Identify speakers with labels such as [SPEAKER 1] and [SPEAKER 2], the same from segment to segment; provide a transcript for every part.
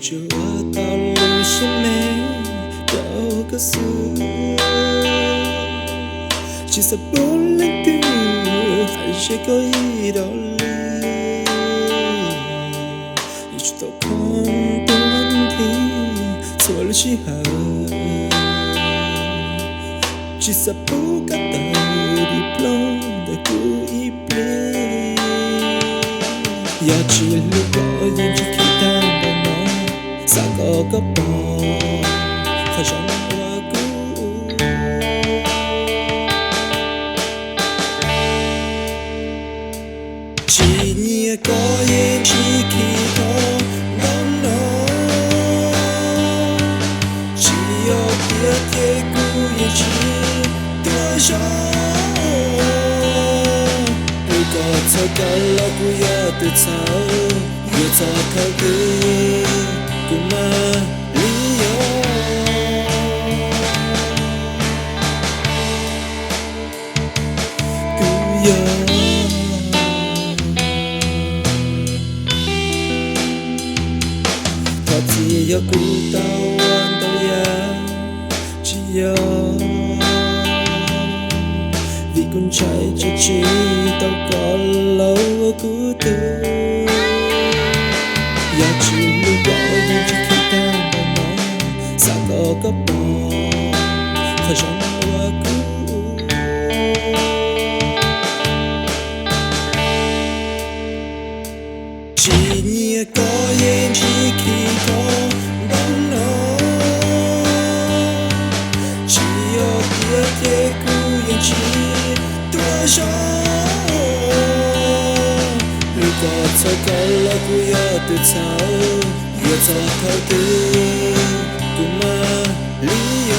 [SPEAKER 1] 就我到路线没有个数，其实不能够还是可以道理，一直都空的问题，错了时候，其实不该到底不的故意变，要记录我眼睛看到的梦，三个包，好像我故。几年个眼睛看到梦，只有别太过眼睛多少。如果错过了不要对错，越糟透的不没理由。不要。只有孤岛湾都要只有离kun chạy cho chỉ đâu có lâu孤独要只路过眼睛看到的梦三个包好像我孤几年个眼睛看到如果错过了不要对错，越糟透的不没理由。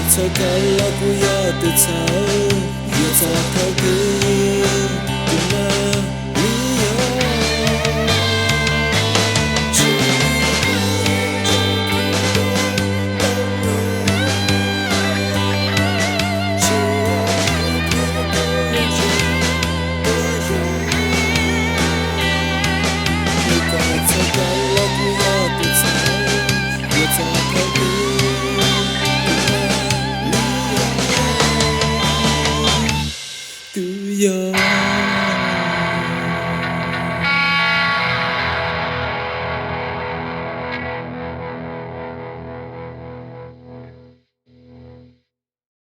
[SPEAKER 1] 错过了不要对错，越糟透的不没理由。如果错过了不要对错，越糟透的。Yeah.